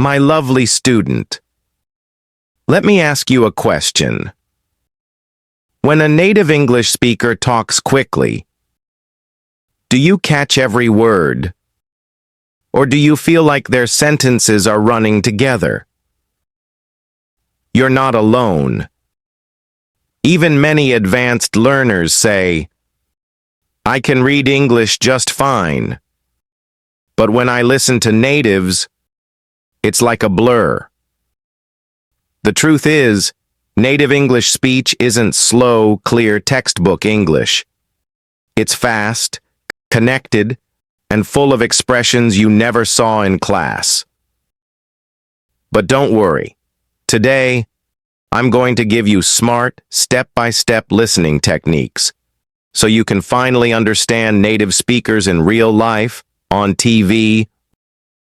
My lovely student, let me ask you a question. When a native English speaker talks quickly, do you catch every word? Or do you feel like their sentences are running together? You're not alone. Even many advanced learners say, I can read English just fine. But when I listen to natives, it's like a blur. The truth is, native English speech isn't slow, clear textbook English. It's fast, connected, and full of expressions you never saw in class. But don't worry. Today, I'm going to give you smart, step-by-step listening techniques so you can finally understand native speakers in real life, on TV,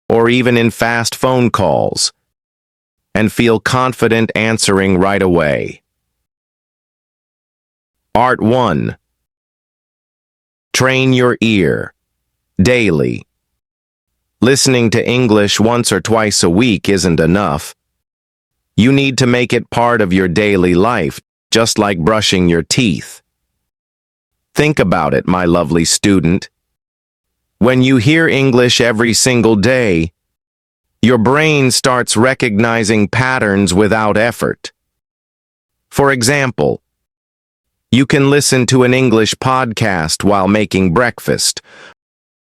or even in fast phone calls, and feel confident answering right away. Art 1. Train your ear. Daily. Listening to English once or twice a week isn't enough. You need to make it part of your daily life, just like brushing your teeth. Think about it, my lovely student. When you hear English every single day, your brain starts recognizing patterns without effort. For example, you can listen to an English podcast while making breakfast,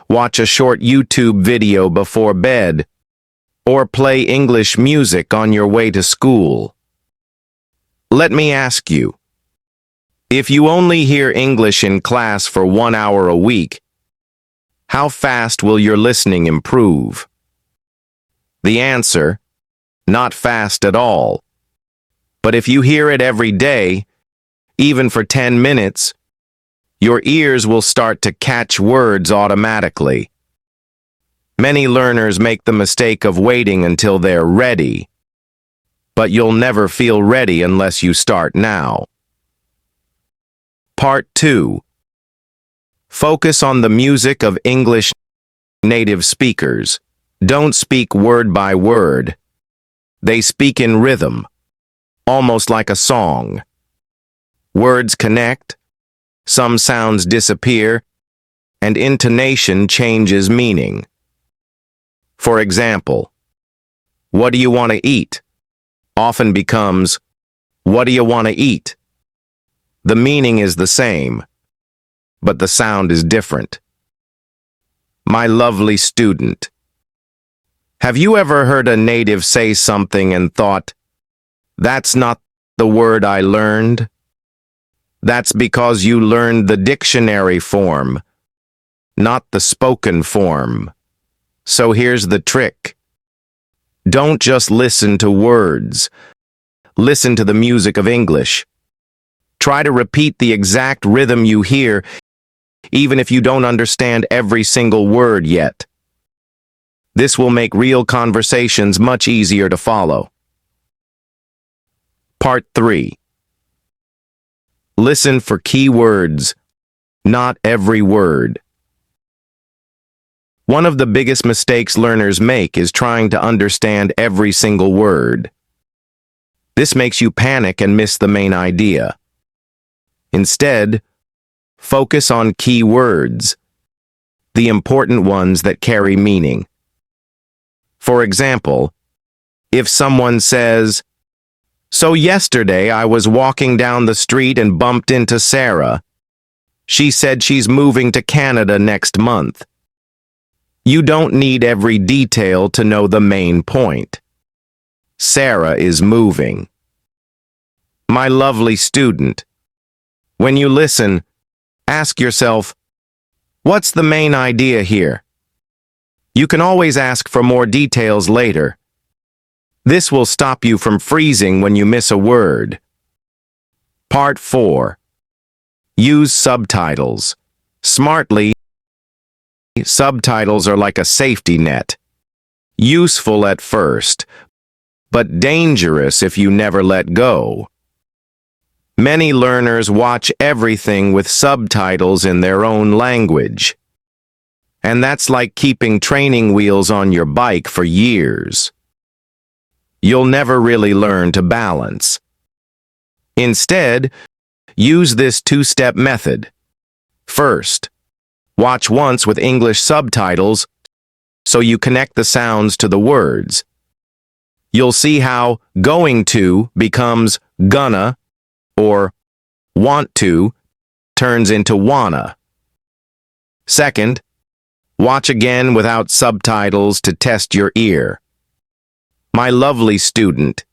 watch a short YouTube video before bed, or play English music on your way to school. Let me ask you, if you only hear English in class for 1 hour a week, how fast will your listening improve? The answer, not fast at all. But if you hear it every day, even for 10 minutes, your ears will start to catch words automatically. Many learners make the mistake of waiting until they're ready, but you'll never feel ready unless you start now. Part 2. Focus on the music of English native speakers. Don't speak word by word. They speak in rhythm, almost like a song. Words connect, some sounds disappear, and intonation changes meaning. For example, what do you want to eat? Often becomes, what do you want to eat? The meaning is the same, but the sound is different. My lovely student, have you ever heard a native say something and thought, that's not the word I learned? That's because you learned the dictionary form, not the spoken form. So here's the trick. Don't just listen to words. Listen to the music of English. Try to repeat the exact rhythm you hear, even if you don't understand every single word yet. This will make real conversations much easier to follow. Part 3. Listen for key words, not every word. One of the biggest mistakes learners make is trying to understand every single word. This makes you panic and miss the main idea. Instead, focus on key words, the important ones that carry meaning. For example, if someone says, "So yesterday I was walking down the street and bumped into Sarah. She said she's moving to Canada next month." You don't need every detail to know the main point. Sarah is moving. My lovely student, when you listen, ask yourself, what's the main idea here? You can always ask for more details later. This will stop you from freezing when you miss a word. Part 4. Use subtitles. Smartly, subtitles are like a safety net. Useful at first, but dangerous if you never let go. Many learners watch everything with subtitles in their own language. And that's like keeping training wheels on your bike for years. you'll never really learn to balance. Instead, use this two-step method. First, watch once with English subtitles so you connect the sounds to the words. You'll see how going to becomes gonna or want to turns into wanna. Second, watch again without subtitles to test your ear. My lovely student,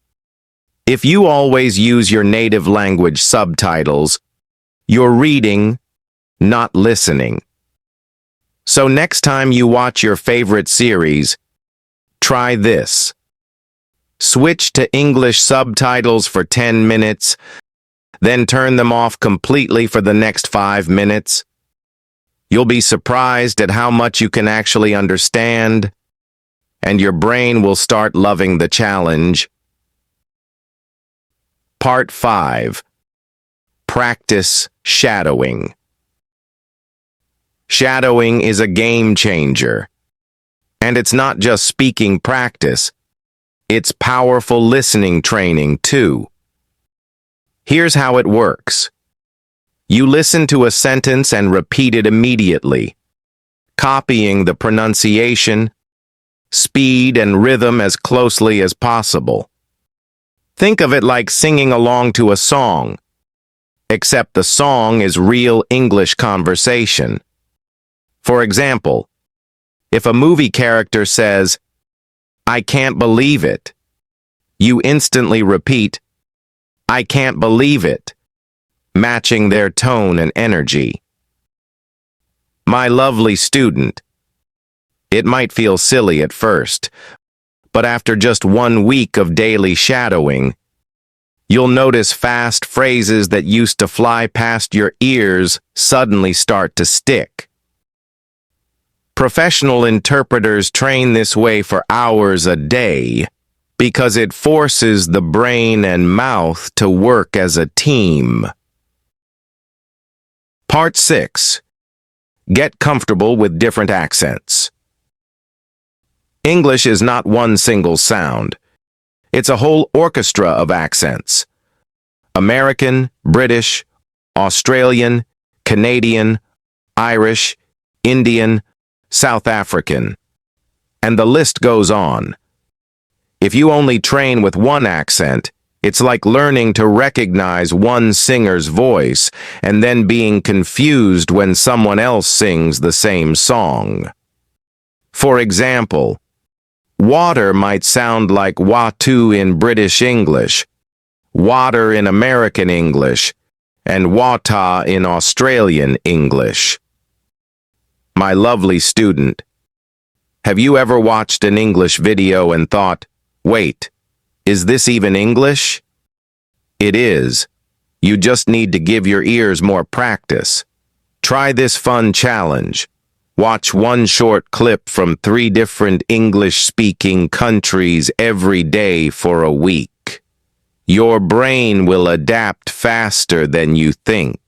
if you always use your native language subtitles, you're reading, not listening. So next time you watch your favorite series, try this. Switch to English subtitles for 10 minutes, then turn them off completely for the next 5 minutes. You'll be surprised at how much you can actually understand, and your brain will start loving the challenge. Part 5. Practice shadowing. Shadowing is a game changer. And it's not just speaking practice, it's powerful listening training too. Here's how it works. You listen to a sentence and repeat it immediately, copying the pronunciation, speed, and rhythm as closely as possible. Think of it like singing along to a song, except the song is real English conversation. For example, if a movie character says, "I can't believe it," you instantly repeat, "I can't believe it," matching their tone and energy. My lovely student, it might feel silly at first, but after just 1 week of daily shadowing, you'll notice fast phrases that used to fly past your ears suddenly start to stick. Professional interpreters train this way for hours a day because it forces the brain and mouth to work as a team. Part 6. Get comfortable with different accents. English is not one single sound. It's a whole orchestra of accents. American, British, Australian, Canadian, Irish, Indian, South African, and the list goes on. If you only train with one accent, it's like learning to recognize one singer's voice and then being confused when someone else sings the same song. For example, water might sound like watu in British English, water in American English, and wata in Australian English. My lovely student, have you ever watched an English video and thought, "Wait, is this even English?" It is. You just need to give your ears more practice. Try this fun challenge. Watch one short clip from 3 different English-speaking countries every day for a week. Your brain will adapt faster than you think.